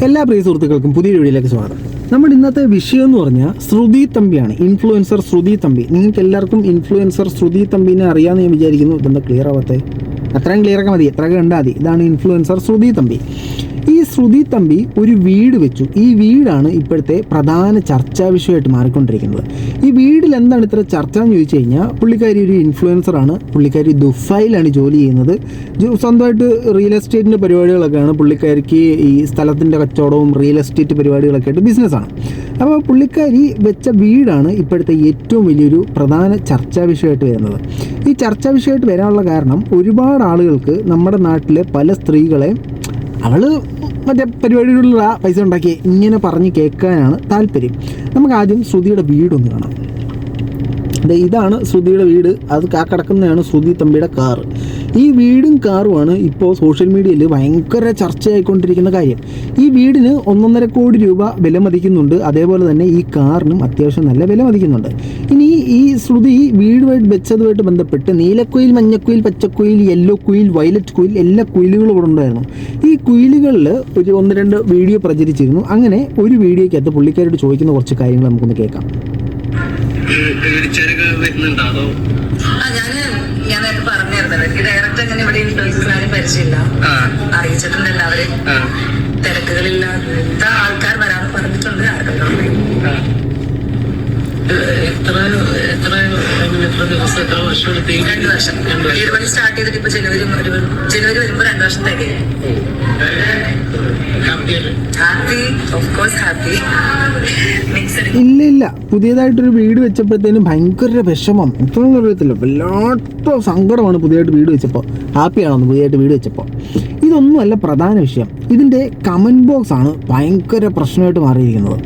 എല്ലാ പ്രിയ സുഹൃത്തുക്കൾക്കും പുതിയ വീഡിയോയിലേക്ക് സ്വാഗതം. നമ്മുടെ ഇന്നത്തെ വിഷയം എന്ന് പറഞ്ഞാൽ ശ്രുതി തമ്പിയാണ്. ഇൻഫ്ലുവൻസർ ശ്രുതി തമ്പി. നിങ്ങൾക്ക് എല്ലാവർക്കും ഇൻഫ്ലുവൻസർ ശ്രുതി തമ്പിനെ അറിയാമെന്ന് ഞാൻ വിചാരിക്കുന്നു. ഇതെന്താ ക്ലിയർ ആവാത്തേ? അത്രയും ക്ലിയർ ഒക്കെ മതി, എത്രയൊക്കെ കണ്ടാൽ മതി. ഇതാണ് ഇൻഫ്ലുവൻസർ ശ്രുതി തമ്പി. ഈ ശ്രുതി തമ്പി ഒരു വീട് വെച്ചു. ഈ വീടാണ് ഇപ്പോഴത്തെ പ്രധാന ചർച്ചാ വിഷയമായിട്ട് മാറിക്കൊണ്ടിരിക്കുന്നത്. ഈ വീടിൽ എന്താണ് ഇത്ര ചർച്ച എന്ന് ചോദിച്ചു കഴിഞ്ഞാൽ, പുള്ളിക്കാരി ഒരു ഇൻഫ്ലുവൻസറാണ്. പുള്ളിക്കാരി ദുബായിലാണ് ജോലി ചെയ്യുന്നത്. സ്വന്തമായിട്ട് റിയൽ എസ്റ്റേറ്റിൻ്റെ പരിപാടികളൊക്കെയാണ് പുള്ളിക്കാരിക്ക്. ഈ സ്ഥലത്തിൻ്റെ കച്ചവടവും റിയൽ എസ്റ്റേറ്റ് പരിപാടികളൊക്കെ ആയിട്ട് ബിസിനസ്സാണ്. അപ്പോൾ പുള്ളിക്കാരി വെച്ച വീടാണ് ഇപ്പോഴത്തെ ഏറ്റവും വലിയൊരു പ്രധാന ചർച്ചാ വിഷയമായിട്ട് വരുന്നത്. ഈ ചർച്ചാ വിഷയമായിട്ട് വരാനുള്ള കാരണം, ഒരുപാട് ആളുകൾക്ക് നമ്മുടെ നാട്ടിലെ പല സ്ത്രീകളെ അവൾ മറ്റേ പരിപാടികളിലുള്ള പൈസ ഉണ്ടാക്കി ഇങ്ങനെ പറഞ്ഞ് കേൾക്കാനാണ് താല്പര്യം. നമുക്ക് ആദ്യം ശ്രുതിയുടെ വീടൊന്ന് കാണാം. ഇതാണ് ശ്രുതിയുടെ വീട്. അത് കിടക്കുന്നതാണ് ശ്രുതി തമ്പിയുടെ കാറ്. ഈ വീടും കാറുമാണ് ഇപ്പോൾ സോഷ്യൽ മീഡിയയിൽ ഭയങ്കര ചർച്ചയായിക്കൊണ്ടിരിക്കുന്ന കാര്യം. ഈ വീടിന് 1.5 കോടി രൂപ വില മതിക്കുന്നുണ്ട്. അതേപോലെ തന്നെ ഈ കാറിനും അത്യാവശ്യം നല്ല വില മതിക്കുന്നുണ്ട്. ഇനി ഈ ശ്രുതി വീടുമായിട്ട് വെച്ചതുമായിട്ട് ബന്ധപ്പെട്ട് നീലക്കുയിൽ, മഞ്ഞക്കുയിൽ, പച്ചക്കുയിൽ, യെല്ലോ കുയിൽ, വയലറ്റ് കുയിൽ എല്ലാ കുയിലുകളും ഇവിടെ ഉണ്ടായിരുന്നു. ഈ കുയിലുകളിൽ ഒരു 1-2 വീഡിയോ പ്രചരിച്ചിരുന്നു. അങ്ങനെ ഒരു വീഡിയോയ്ക്കകത്ത് പുള്ളിക്കാരോട് ചോദിക്കുന്ന കുറച്ച് കാര്യങ്ങൾ നമുക്കൊന്ന് കേൾക്കാം. ഞാൻ നേരത്തെ പറഞ്ഞായിരുന്നു, എനിക്ക് ഡയറക്റ്റ് അങ്ങനെ ഇവിടെ ഇൻഫ്ലുവൻസേഴ്സിനാരും പരിചയമില്ല. അറിയിച്ചിട്ടുണ്ട് എല്ലാവരും. തിരക്കുകളില്ലാത്ത ആൾക്കാർ വരാൻ പറഞ്ഞിട്ടുണ്ട്. എത്ര വർഷം? 2 വർഷം. വീട് പണി സ്റ്റാർട്ട് ചെയ്തിട്ട് ഇപ്പൊ ജനുവരി വരുമ്പോ 2 വർഷം തികയും. ഇല്ല, പുതിയതായിട്ടൊരു വീട് വെച്ചപ്പോഴത്തേനും ഭയങ്കര വിഷമം. ഇത്രയും അറിയത്തില്ല, വല്ലാത്ത സങ്കടമാണ് പുതിയതായിട്ട് വീട് വെച്ചപ്പോൾ. ഹാപ്പിയാണോ പുതിയതായിട്ട് വീട് വെച്ചപ്പോൾ? ഇതൊന്നുമല്ല പ്രധാന വിഷയം. ഇതിൻ്റെ കമൻറ്റ് ബോക്സ് ആണ് ഭയങ്കര പ്രശ്നമായിട്ട് മാറിയിരിക്കുന്നത്.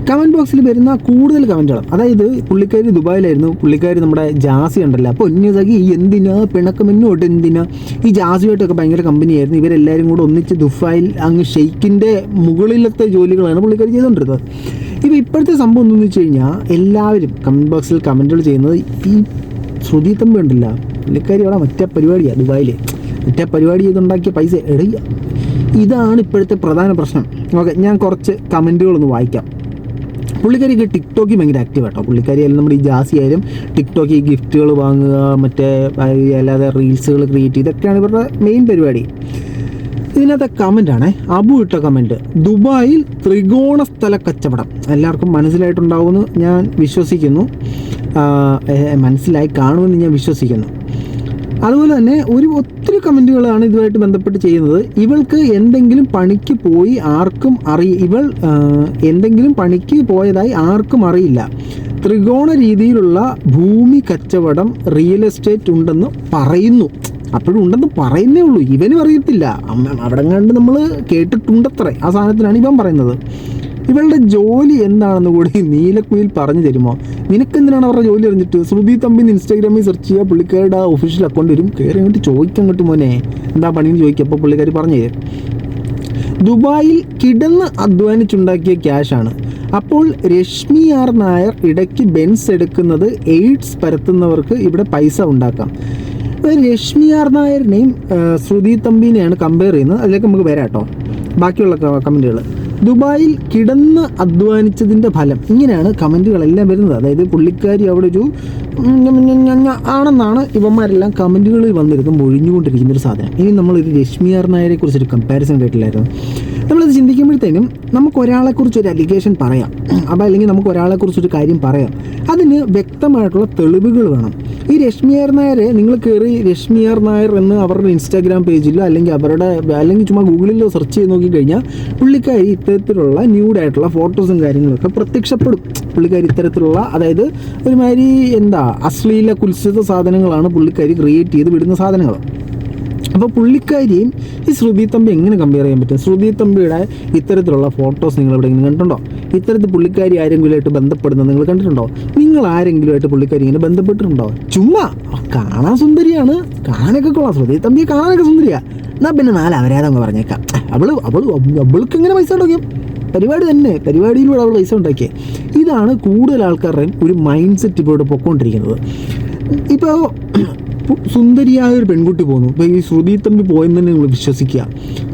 കമൻറ്റ് ബോക്സിൽ വരുന്ന കൂടുതൽ കമൻറ്റുകൾ, അതായത് പുള്ളിക്കാരി ദുബായിലായിരുന്നു. പുള്ളിക്കാരി നമ്മുടെ ജാസി ഉണ്ടല്ലോ, അപ്പോൾ ഒന്നിതകി എന്തിനാ പിണക്കമെന്നോട്ട്, എന്തിനാ? ഈ ജാസിയായിട്ടൊക്കെ ഭയങ്കര കമ്പനിയായിരുന്നു. ഇവരെല്ലാവരും കൂടെ ഒന്നിച്ച് ദുബായിൽ അങ്ങ് ഷെയ്ക്കിൻ്റെ മുകളിലത്തെ ജോലികളാണ് പുള്ളിക്കാരി ചെയ്തുകൊണ്ടിരുന്നത്. ഇപ്പോഴത്തെ സംഭവം എന്തെന്ന് വെച്ച് കഴിഞ്ഞാൽ, എല്ലാവരും കമൻറ്റ് ബോക്സിൽ കമൻറ്റുകൾ ചെയ്യുന്നത് ഈ ശ്രുതി തമ്പി ഉണ്ടല്ല, പുള്ളിക്കാരി അവിടെ മറ്റേ പരിപാടിയാണ് ദുബായിൽ, മറ്റേ പരിപാടി ചെയ്തുണ്ടാക്കിയ പൈസ എടുക്കുക. ഇതാണ് ഇപ്പോഴത്തെ പ്രധാന പ്രശ്നം. ഓക്കെ, ഞാൻ കുറച്ച് കമൻറ്റുകളൊന്ന് വായിക്കാം. പുള്ളിക്കാരിക്ക് ടിക്ടോക്കിൽ ഭയങ്കര ആക്റ്റീവ് ആട്ടോ. പുള്ളിക്കാരി ആയാലും നമ്മുടെ ഈ ജാസി ആയാലും ടിക്ടോക്കിൽ ഗിഫ്റ്റുകൾ വാങ്ങുക, മറ്റേ അല്ലാതെ റീൽസുകൾ ക്രിയേറ്റ് ചെയ്ത്, ഇതൊക്കെയാണ് ഇവരുടെ മെയിൻ പരിപാടി. ഇതിനകത്തെ കമൻ്റാണ് അബു ഇട്ട കമൻറ്റ്. ദുബായിൽ ത്രികോണ സ്ഥല കച്ചവടം. എല്ലാവർക്കും മനസ്സിലായിട്ടുണ്ടാവുമെന്ന് ഞാൻ വിശ്വസിക്കുന്നു, മനസ്സിലായി കാണുമെന്ന് ഞാൻ വിശ്വസിക്കുന്നു. അതുപോലെ തന്നെ ഒത്തിരി കമൻറ്റുകളാണ് ഇതുമായിട്ട് ബന്ധപ്പെട്ട് ചെയ്യുന്നത്. ഇവൾക്ക് എന്തെങ്കിലും പണിക്ക് പോയി ആർക്കും ഇവൾ എന്തെങ്കിലും പണിക്ക് പോയതായി ആർക്കും അറിയില്ല. ത്രികോണ രീതിയിലുള്ള ഭൂമി കച്ചവടം റിയൽ എസ്റ്റേറ്റ് ഉണ്ടെന്ന് പറയുന്നു. അപ്പോഴും ഉണ്ടെന്ന് പറയുന്നേ ഉള്ളൂ, ഇവനും അറിയത്തില്ല. അവിടെ കണ്ട് നമ്മൾ കേട്ടിട്ടുണ്ടത്രേ. ആ സാധനത്തിനാണ് ഇവൻ പറയുന്നത്. ഇവളുടെ ജോലി എന്താണെന്ന് കൂടി നീലക്കുയിൽ പറഞ്ഞു തരുമോ? നിനക്കെന്തിനാണ് അവരുടെ ജോലി അറിഞ്ഞിട്ട്? ശ്രുതി തമ്പി ഇൻസ്റ്റാഗ്രാമിൽ സെർച്ച് ചെയ്യുക, പുള്ളിക്കാരുടെ ഒഫീഷ്യൽ അക്കൗണ്ട് വരും. കയറി അങ്ങോട്ട് ചോദിക്കാൻ അങ്ങോട്ട് മോനെ എന്താ പണിയെന്ന് ചോദിക്കുക. അപ്പോൾ പുള്ളിക്കാർ പറഞ്ഞു തരും. ദുബായിൽ കിടന്ന് അധ്വാനിച്ചുണ്ടാക്കിയ ക്യാഷാണ്. അപ്പോൾ രശ്മി ആർ നായർ ഇടയ്ക്ക് ബെൻസ് എടുക്കുന്നത് എയ്ഡ്സ് പരത്തുന്നവർക്ക് ഇവിടെ പൈസ ഉണ്ടാക്കാം. രശ്മി ആർ നായരിനെയും ശ്രുതി തമ്പിനെയാണ് കമ്പയർ ചെയ്യുന്നത്. അതിലേക്ക് നമുക്ക് വരാം കേട്ടോ. ബാക്കിയുള്ള കമൻറ്റുകൾ. ദുബായിൽ കിടന്ന് അധ്വാനിച്ചതിൻ്റെ ഫലം, ഇങ്ങനെയാണ് കമൻറ്റുകളെല്ലാം വരുന്നത്. അതായത് പുള്ളിക്കാരി അവിടെ ഒരു ആണെന്നാണ് ഇവന്മാരെല്ലാം കമൻറ്റുകളിൽ വന്നിരുന്ന് ഒഴിഞ്ഞുകൊണ്ടിരിക്കുന്നൊരു സാധനം. ഇനി നമ്മളൊരു രശ്മി ആർ നായരെ കുറിച്ചൊരു കമ്പാരിസൺ കേട്ടില്ലായിരുന്നു. നമ്മളത് ചിന്തിക്കുമ്പോഴത്തേനും നമുക്ക് ഒരാളെക്കുറിച്ചൊരു അലിഗേഷൻ പറയാം, അപ്പോൾ അല്ലെങ്കിൽ നമുക്ക് ഒരാളെക്കുറിച്ചൊരു കാര്യം പറയാം, അതിന് വ്യക്തമായിട്ടുള്ള തെളിവുകൾ വേണം. ഈ രശ്മി ആർ നായരെ നിങ്ങൾ കയറി രശ്മി ആർ നായർ എന്ന് അവരുടെ ഇൻസ്റ്റാഗ്രാം പേജിലോ അല്ലെങ്കിൽ ചുമ്മാ ഗൂഗിളിലോ സെർച്ച് ചെയ്ത് നോക്കിക്കഴിഞ്ഞാൽ പുള്ളിക്കാരി ഇത്തരത്തിലുള്ള ന്യൂഡായിട്ടുള്ള ഫോട്ടോസും കാര്യങ്ങളൊക്കെ പ്രത്യക്ഷപ്പെടും. പുള്ളിക്കാരി ഇത്തരത്തിലുള്ള, അതായത് ഒരുമാതിരി അശ്ലീല കുൽസിത സാധനങ്ങളാണ് പുള്ളിക്കാരി ക്രിയേറ്റ് ചെയ്ത് വിടുന്ന സാധനങ്ങൾ. അപ്പോൾ പുള്ളിക്കാരിയും ഈ ശ്രുതി തമ്പി എങ്ങനെ കമ്പയർ ചെയ്യാൻ പറ്റും? ശ്രുതി തമ്പിയുടെ ഇത്തരത്തിലുള്ള ഫോട്ടോസ് നിങ്ങൾ എവിടെയെങ്കിലും കണ്ടിട്ടുണ്ടോ? ഇത്തരത്തിൽ പുള്ളിക്കാരി ആരെങ്കിലുമായിട്ട് ബന്ധപ്പെടുന്നത് നിങ്ങൾ കണ്ടിട്ടുണ്ടോ? നിങ്ങൾ ആരെങ്കിലുമായിട്ട് പുള്ളിക്കാരി ഇങ്ങനെ ബന്ധപ്പെട്ടിട്ടുണ്ടോ? ചുമ്മാ കാണാൻ സുന്ദരിയാണ്, കാണാനൊക്കെ കൊള്ളാം. ശ്രുതി തമ്പിയെ കാണാനൊക്കെ സുന്ദരിയാണ്. എന്നാൽ പിന്നെ 4 അവരാധം പറഞ്ഞേക്കാം. അവൾക്ക് എങ്ങനെ പൈസ ഉണ്ടാക്കിയും പരിപാടി തന്നെ, പരിപാടിയിലൂടെ അവൾ പൈസ ഉണ്ടാക്കിയത്. ഇതാണ് കൂടുതൽ ആൾക്കാരുടെയും ഒരു മൈൻഡ് സെറ്റ് ഇപ്പോൾ ഇവിടെ പൊയ്ക്കൊണ്ടിരിക്കുന്നത്. ഇപ്പോൾ സുന്ദരിയായ ഒരു പെൺകുട്ടി പോകുന്നു. ഇപ്പോൾ ഈ ശ്രുതി തമ്പി പോയെന്ന് തന്നെ നിങ്ങൾ വിശ്വസിക്കുക.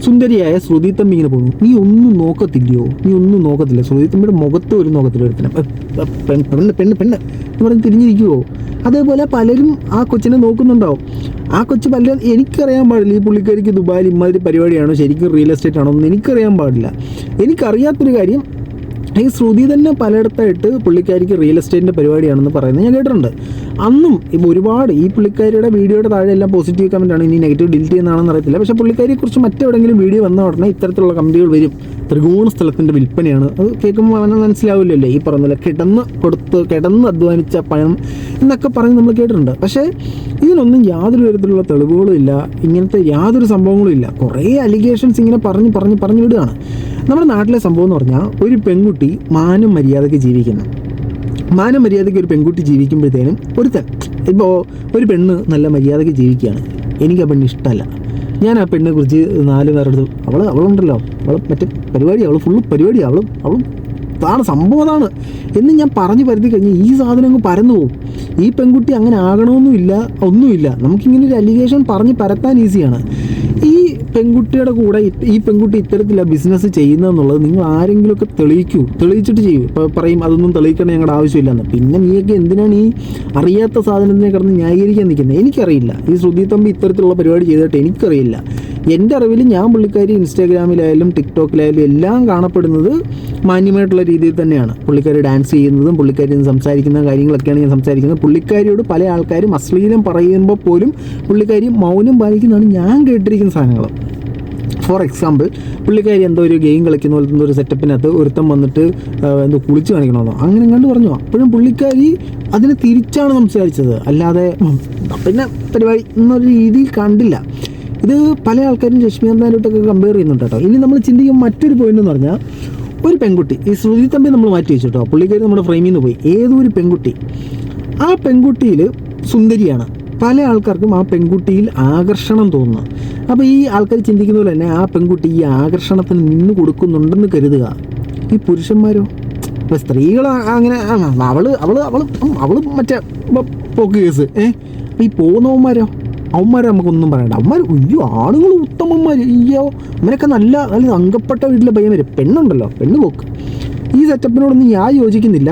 സുന്ദരിയായ ശ്രുതി തമ്പി ഇങ്ങനെ പോകുന്നു. നീ ഒന്നും നോക്കത്തില്ലയോ? നീ ഒന്നും നോക്കത്തില്ല. ശ്രുതി തമ്പിയുടെ മുഖത്ത് ഒരു നോക്കത്തില്ല. ഒരുത്തരം പെണ്ണ് പെണ്ണ് പെണ്ണ് എന്ന് പറഞ്ഞ് തിരിഞ്ഞിരിക്കുവോ? അതേപോലെ പലരും ആ കൊച്ചിനെ നോക്കുന്നുണ്ടാവും. ആ കൊച്ച് പലരും എനിക്കറിയാൻ പാടില്ല ഈ പുള്ളിക്കാരിക്ക് ദുബായിൽ ഇമാതിരി പരിപാടിയാണോ ശരിക്കും റിയൽ എസ്റ്റേറ്റ് ആണോ എന്ന് എനിക്കറിയാൻ പാടില്ല. എനിക്കറിയാത്തൊരു കാര്യം, ഈ ശ്രുതി തന്നെ പലയിടത്തായിട്ട് പുള്ളിക്കാരിക്ക് റിയൽ എസ്റ്റേറ്റിൻ്റെ പരിപാടിയാണെന്ന് പറയുന്നത് ഞാൻ കേട്ടിട്ടുണ്ട്. അന്നും ഇപ്പോൾ ഒരുപാട് ഈ പുള്ളിക്കാരിയുടെ വീഡിയോയുടെ താഴെ എല്ലാം പോസിറ്റീവ് കമൻറ്റാണ്. ഇനി നെഗറ്റീവ് ഡിലീറ്റ് ചെയ്യുന്നതാണെന്ന് അറിയത്തില്ല. പക്ഷേ പുള്ളിക്കാരിയെക്കുറിച്ച് മറ്റെവിടെയെങ്കിലും വീഡിയോ വന്ന ഉടനെ ഇത്തരത്തിലുള്ള കമൻറ്റുകൾ വരും. ത്രികോണ സ്ഥലത്തിൻ്റെ വിൽപ്പനയാണ്. അത് കേൾക്കുമ്പോൾ അവനെ മനസ്സിലാവില്ലല്ലോ ഈ പറഞ്ഞ കിടന്ന് അധ്വാനിച്ച പണം എന്നൊക്കെ പറഞ്ഞ് നമ്മൾ കേട്ടിട്ടുണ്ട്. പക്ഷേ ഇതിനൊന്നും യാതൊരു തരത്തിലുള്ള തെളിവുകളും ഇല്ല. ഇങ്ങനത്തെ യാതൊരു സംഭവങ്ങളും ഇല്ല. കുറേ അലിഗേഷൻസ് ഇങ്ങനെ പറഞ്ഞു വിടുകയാണ്. നമ്മുടെ നാട്ടിലെ സംഭവം എന്ന് പറഞ്ഞാൽ ഒരു പെൺകുട്ടി മാനം മര്യാദയ്ക്ക് ജീവിക്കുന്നു. മാനം മര്യാദയ്ക്ക് ഒരു പെൺകുട്ടി ജീവിക്കുമ്പോഴത്തേനും ഇപ്പോൾ ഒരു പെണ്ണ് നല്ല മര്യാദയ്ക്ക് ജീവിക്കുകയാണ്. എനിക്ക് ആ പെണ്ണ് ഇഷ്ടമല്ല. ഞാൻ ആ പെണ്ണിനെ കുറിച്ച് 4 പേരെടുത്ത് അവളുണ്ടല്ലോ, മറ്റേ പരിപാടി, ഫുള്ള് പരിപാടി, അവളും അതാണ് സംഭവം അതാണ് എന്ന് ഞാൻ പറഞ്ഞു പരത്തി കഴിഞ്ഞാൽ ഈ സാധനം അങ്ങ് പരന്നു പോകും. ഈ പെൺകുട്ടി അങ്ങനെ ആകണമെന്നുമില്ല, ഒന്നുമില്ല. നമുക്കിങ്ങനെ ഒരു അലിഗേഷൻ പറഞ്ഞ് പരത്താൻ ഈസിയാണ്. ഈ പെൺകുട്ടിയുടെ കൂടെ ഈ പെൺകുട്ടി ഇത്തരത്തിലുള്ള ബിസിനസ് ചെയ്യുന്നതെന്നുള്ളത് നിങ്ങൾ ആരെങ്കിലുമൊക്കെ തെളിയിച്ചിട്ട് ചെയ്യൂ. ഇപ്പോൾ പറയും അതൊന്നും തെളിയിക്കണം ഞങ്ങളുടെ ആവശ്യമില്ലെന്ന്. പിന്നെ നീയൊക്കെ എന്തിനാണ് ഈ അറിയാത്ത സാധനത്തിനെ കിടന്ന് ന്യായീകരിക്കാൻ നിൽക്കുന്നത്? എനിക്കറിയില്ല. ഈ ശ്രുതി തമ്പി ഇത്തരത്തിലുള്ള പരിപാടി ചെയ്തിട്ട് എനിക്കറിയില്ല. എൻ്റെ അറിവിൽ ഞാൻ പുള്ളിക്കാരി ഇൻസ്റ്റാഗ്രാമിലായാലും ടിക്ടോക്കിലായാലും എല്ലാം കാണപ്പെടുന്നത് മാന്യമായിട്ടുള്ള രീതിയിൽ തന്നെയാണ്. പുള്ളിക്കാരി ഡാൻസ് ചെയ്യുന്നതും പുള്ളിക്കാരി സംസാരിക്കുന്ന കാര്യങ്ങളൊക്കെയാണ് ഞാൻ സംസാരിക്കുന്നത്. പുള്ളിക്കാരിയോട് പല ആൾക്കാരും അശ്ലീലം പറയുമ്പോൾ പോലും പുള്ളിക്കാരി മൗനം പാലിക്കുന്നതാണ് ഞാൻ കേട്ടിരിക്കുന്ന സാധനങ്ങൾ. ഫോർ എക്സാമ്പിൾ, പുള്ളിക്കാരി എന്തോ ഒരു ഗെയിം കളിക്കുന്ന പോലത്തെ ഒരു സെറ്റപ്പിനകത്ത് ഒരുത്തം വന്നിട്ട് എന്തോ കുളിച്ച് കാണിക്കണമെന്നോ അങ്ങനെ കണ്ടു പറഞ്ഞു. അപ്പോഴും പുള്ളിക്കാരി അതിനെ തിരിച്ചാണ് സംസാരിച്ചത്, അല്ലാതെ പിന്നെ പരിപാടി എന്നൊരു രീതിയിൽ കണ്ടില്ല. ഇത് പല ആൾക്കാരും രശ്മികാന്താനായിട്ടൊക്കെ കമ്പയർ ചെയ്യുന്നുണ്ട് കേട്ടോ. ഇനി നമ്മൾ ചിന്തിക്കും മറ്റൊരു പോയിന്റ് എന്ന് പറഞ്ഞാൽ, ഒരു പെൺകുട്ടി, ഈ ശ്രുതി തമ്പി നമ്മൾ മാറ്റി വെച്ചു കേട്ടോ, പുള്ളിക്കാരി നമ്മുടെ ഫ്രെയിമിൽ നിന്ന് പോയി. ഏതൊരു പെൺകുട്ടി, ആ പെൺകുട്ടിയിൽ സുന്ദരിയാണ്. പല ആൾക്കാർക്കും ആ പെൺകുട്ടിയിൽ ആകർഷണം തോന്നുന്നു. അപ്പോൾ ഈ ആൾക്കാർ ചിന്തിക്കുന്ന പോലെ തന്നെ ആ പെൺകുട്ടി ഈ ആകർഷണത്തിന് നിന്ന് കൊടുക്കുന്നുണ്ടെന്ന് കരുതുക. ഈ പുരുഷന്മാരോ, ഇപ്പോൾ സ്ത്രീകൾ അങ്ങനെ അവള് മറ്റേ പോക്ക് കേസ് ഈ പോകുന്നവന്മാരോ, അവന്മാരെ നമുക്കൊന്നും പറയണ്ട. അവന്മാർ അയ്യോ ആണുങ്ങൾ ഉത്തമന്മാർ, അയ്യോ അവനൊക്കെ നല്ല അംഗപ്പെട്ട വീട്ടിലെ പയ്യൻ വരും. പെണ്ണുണ്ടല്ലോ, പെണ്ണ് പോക്ക്. ഈ സെറ്റപ്പിനോടൊന്നും ഞാൻ യോജിക്കുന്നില്ല.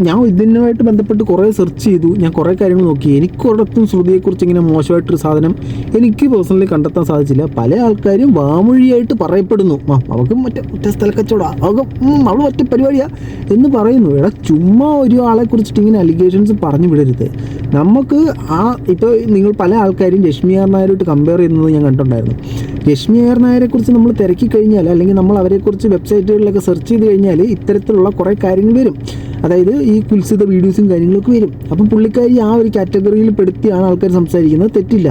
ഞാൻ ഇതിനുമായിട്ട് ബന്ധപ്പെട്ട് കുറേ സെർച്ച് ചെയ്തു, ഞാൻ കുറേ കാര്യങ്ങൾ നോക്കി. എനിക്കൊരിടത്തും ശ്രുതിയെക്കുറിച്ച് ഇങ്ങനെ മോശമായിട്ടൊരു സാധനം എനിക്ക് പേഴ്സണലി കണ്ടെത്താൻ സാധിച്ചില്ല. പല ആൾക്കാരും വാമൊഴിയായിട്ട് പറയപ്പെടുന്നു, അവൾക്ക് മറ്റേ സ്ഥലക്കച്ചവടം, അവൾ ഒറ്റ പരിപാടിയാണ് എന്ന് പറയുന്നു. ചുമ്മാ ഒരു ആളെക്കുറിച്ചിട്ട് ഇങ്ങനെ അലിഗേഷൻസ് പറഞ്ഞു വിടരുത്. നമുക്ക് ഇപ്പോൾ നിങ്ങൾ പല ആൾക്കാരും രശ്മി ആർ നായരോട്ട് കമ്പയർ ചെയ്യുന്നത് ഞാൻ കണ്ടിട്ടുണ്ടായിരുന്നു. രശ്മി ആർ നായരെക്കുറിച്ച് നമ്മൾ തിരക്കി കഴിഞ്ഞാൽ, അല്ലെങ്കിൽ നമ്മൾ അവരെക്കുറിച്ച് വെബ്സൈറ്റുകളിലൊക്കെ സെർച്ച് ചെയ്ത് കഴിഞ്ഞാൽ ഇത്തരത്തിലുള്ള കുറേ കാര്യങ്ങൾ വരും. അതായത് ഈ കുൽസിത വീഡിയോസും കാര്യങ്ങളൊക്കെ വരും. അപ്പം പുള്ളിക്കാരി ആ ഒരു കാറ്റഗറിയിൽ പെടുത്തിയാണ് ആൾക്കാർ സംസാരിക്കുന്നത്, തെറ്റില്ല.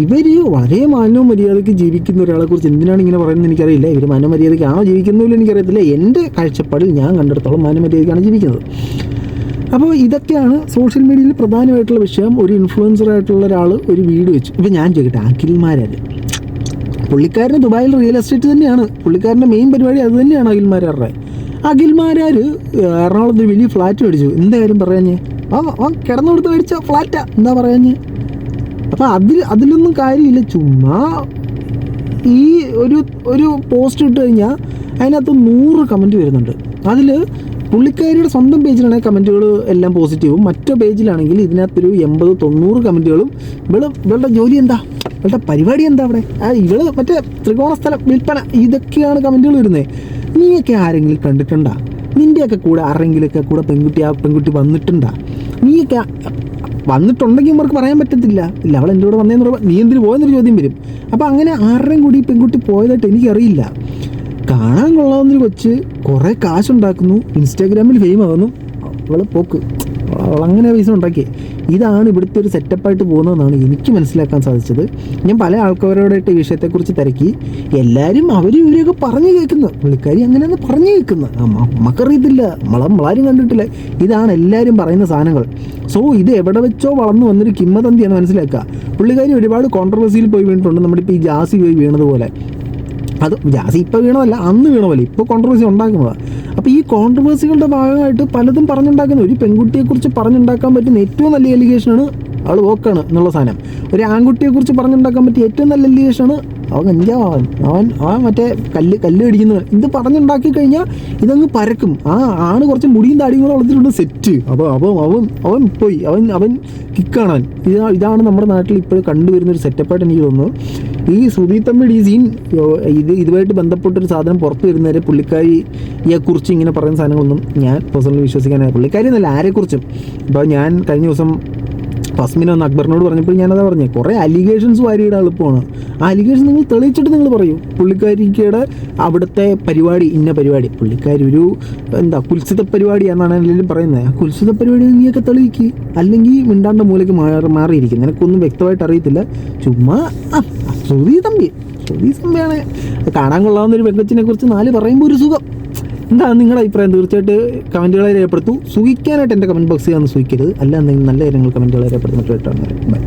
ഇവർ വളരെ മാന്യവും മര്യാദയ്ക്ക് ജീവിക്കുന്ന ഒരാളെക്കുറിച്ച് എന്തിനാണ് ഇങ്ങനെ പറയുന്നത് എനിക്കറിയില്ല. ഇവർ മാന്യമര്യാദയ്ക്കാണോ ജീവിക്കുന്നതിലും എനിക്കറിയത്തില്ല. എൻ്റെ കാഴ്ചപ്പാടിൽ ഞാൻ കണ്ടിടത്തോളം മാന്യമര്യാദയ്ക്കാണ് ജീവിക്കുന്നത്. അപ്പോൾ ഇതൊക്കെയാണ് സോഷ്യൽ മീഡിയയിൽ പ്രധാനമായിട്ടുള്ള വിഷയം. ഒരു ഇൻഫ്ലുവൻസറായിട്ടുള്ള ഒരാൾ ഒരു വീഡിയോ വെച്ചു. ഇപ്പം ഞാൻ ചോദിക്കട്ടെ, അഖിൽമാരാര്, പുള്ളിക്കാരന് ദുബായിൽ റിയൽ എസ്റ്റേറ്റ് തന്നെയാണ്, പുള്ളിക്കാരൻ്റെ മെയിൻ പരിപാടി അത് തന്നെയാണ്. അഖിൽമാരാർ എറണാകുളത്ത് ഒരു വലിയ ഫ്ലാറ്റ് മേടിച്ചു. എന്താ കാര്യം പറയാഞ്ഞേ? അവൻ കിടന്നുകൊടുത്ത് മേടിച്ച ഫ്ലാറ്റാ, എന്താ പറയാഞ്ഞേ? അപ്പോൾ അതിലൊന്നും കാര്യമില്ല. ചുമ്മാ ഈ ഒരു പോസ്റ്റ് ഇട്ട് കഴിഞ്ഞാൽ അതിനകത്ത് 100 കമൻറ്റ് വരുന്നുണ്ട്. അതിൽ പുള്ളിക്കാരിയുടെ സ്വന്തം പേജിലാണെങ്കിൽ കമൻറ്റുകൾ എല്ലാം പോസിറ്റീവും, മറ്റു പേജിലാണെങ്കിൽ ഇതിനകത്തൊരു 80-90 കമൻറ്റുകളും ഇവളുടെ ജോലി എന്താ, ഇവളുടെ പരിപാടി എന്താ, അവിടെ ഇവള് മറ്റേ ത്രികോണ സ്ഥലം വിൽപ്പന, ഇതൊക്കെയാണ് കമൻറ്റുകൾ വരുന്നത്. നീയൊക്കെ ആരെങ്കിലും കണ്ടിട്ടുണ്ടാ? നിൻ്റെയൊക്കെ കൂടെ ആരെങ്കിലുമൊക്കെ കൂടെ പെൺകുട്ടി വന്നിട്ടുണ്ടാ? നീയൊക്കെ വന്നിട്ടുണ്ടെങ്കിൽ അവർക്ക് പറയാൻ പറ്റത്തില്ല. ഇല്ല അവൾ എൻ്റെ കൂടെ വന്നതെന്ന് പറയുമ്പോൾ നീ എന്തിന് പോയെന്നൊരു ചോദ്യം വരും. അപ്പോൾ അങ്ങനെ ആരുടെയും കൂടി പെൺകുട്ടി പോയതായിട്ട് എനിക്കറിയില്ല. കാണാൻ കൊള്ളാവുന്നൊരു കൊച്ച് കുറേ കാശുണ്ടാക്കുന്നു, ഇൻസ്റ്റാഗ്രാമിൽ ഫെയിം ആകുന്നു, അവൾ പോക്ക്, അവളങ്ങനെ പൈസ ഉണ്ടാക്കി. ഇതാണ് ഇവിടുത്തെ ഒരു സെറ്റപ്പായിട്ട് പോകുന്നതെന്നാണ് എനിക്ക് മനസ്സിലാക്കാൻ സാധിച്ചത്. ഞാൻ പല ആൾക്കാരോടായിട്ട് ഈ വിഷയത്തെക്കുറിച്ച് തിരക്കി. എല്ലാവരും ഇവരെയൊക്കെ പറഞ്ഞു കേൾക്കുന്നു, പുള്ളിക്കാരി അങ്ങനെയൊന്ന് പറഞ്ഞു കേൾക്കുന്നു. നമുക്കറിയത്തില്ല, നമ്മളാരും കണ്ടിട്ടില്ല. ഇതാണ് എല്ലാവരും പറയുന്ന സാധനങ്ങൾ. സോ ഇത് എവിടെ വെച്ചോ വളർന്നു വന്നൊരു കിംവദന്തിയാണ് മനസ്സിലാക്കുക. പുള്ളിക്കാരി ഒരുപാട് കോൺട്രവേഴ്സിയിൽ പോയി വീണിട്ടുണ്ട്. നമ്മുടെ ഇപ്പോൾ ഈ ജാസി പോയി വീണതുപോലെ. അത് ജാസി ഇപ്പോൾ വീണതല്ല, അന്ന് വീണ പോലെ ഇപ്പോൾ കോൺട്രവേഴ്സി ഉണ്ടാക്കുന്നതാണ്. അപ്പോൾ അപ്പോൾ ഈ കോൺട്രവേഴ്സികളുടെ ഭാഗമായിട്ട് പലതും പറഞ്ഞുണ്ടാക്കുന്ന, ഒരു പെൺകുട്ടിയെക്കുറിച്ച് പറഞ്ഞുണ്ടാക്കാൻ പറ്റുന്ന ഏറ്റവും നല്ല എലിഗേഷനാണ് അവൾ ഓക്കാണ് എന്നുള്ള സാധനം. ഒരു ആൺകുട്ടിയെക്കുറിച്ച് പറഞ്ഞുണ്ടാക്കാൻ പറ്റിയ ഏറ്റവും നല്ല എലിഗേഷനാണ് അവൻ കഞ്ചാവാൻ, അവൻ മറ്റേ കല്ല് അടിക്കുന്നവൻ. ഇത് പറഞ്ഞുണ്ടാക്കി കഴിഞ്ഞാൽ ഇതങ്ങ് പരക്കും. ആണ് കുറച്ച് മുടിയും താടിയും കൂടെ വളർത്തിട്ടുണ്ട്, സെറ്റ്. അപ്പോൾ അവൻ പോയി, അവൻ കിക്കാണവൻ. ഇതാണ് നമ്മുടെ നാട്ടിൽ ഇപ്പോൾ കണ്ടുവരുന്നൊരു സെറ്റപ്പായിട്ട് എനിക്ക് തോന്നുന്നു. ഈ ശ്രുതി തമ്മിൽ ഈ സീൻ ഇതുമായിട്ട് ബന്ധപ്പെട്ടൊരു സാധനം പുറത്ത് വരുന്നവരെ പുള്ളിക്കാരിയെക്കുറിച്ച് ഇങ്ങനെ പറയുന്ന സാധനങ്ങളൊന്നും ഞാൻ പേഴ്സണലി വിശ്വസിക്കാനായി, പുള്ളിക്കാരി എന്നല്ല ആരെക്കുറിച്ചും. ഇപ്പോൾ ഞാൻ കഴിഞ്ഞ ദിവസം ഫസ്മിന ഒന്ന് അക്ബറിനോട് പറഞ്ഞപ്പോൾ ഞാനതാ പറഞ്ഞു, കുറേ അലിഗേഷൻസ് വാരിയുടെ എളുപ്പമാണ്. ആ അലിഗേഷൻ നിങ്ങൾ തെളിയിച്ചിട്ട് നിങ്ങൾ പറയൂ. പുള്ളിക്കാരിക്കയുടെ അവിടുത്തെ പരിപാടി ഇന്ന പരിപാടി, പുള്ളിക്കാരി ഒരു കുൽസിത പരിപാടി എന്നാണ് എല്ലാവരും പറയുന്നത്. ആ കുൽസിത പരിപാടി നീയൊക്കെ തെളിയിക്ക്, അല്ലെങ്കിൽ മിണ്ടാണ്ട മൂലയ്ക്ക് മാറിയിരിക്കും. നിനക്കൊന്നും വ്യക്തമായിട്ട് അറിയത്തില്ല. ചുമ്മാ ശ്രുതി തമ്പിയാണ് കാണാൻ കൊള്ളാവുന്നൊരു പെങ്കച്ചിനെ കുറിച്ച് 4 പറയുമ്പോൾ ഒരു സുഖം. എന്താണ് നിങ്ങളുടെ അഭിപ്രായം? തീർച്ചയായിട്ട് കമൻറ്റുകളെ രേഖപ്പെടുത്തൂ. സുഖിക്കാനായിട്ട് എൻ്റെ കമൻറ്റ് ബോക്സിൽ ഒന്ന് സുഖിക്കരുത്. അല്ല എന്തെങ്കിലും നല്ല കാര്യങ്ങൾ കമൻറ്റുകളെ രേഖപ്പെടുത്തുന്നിട്ടാണ്. ബൈ.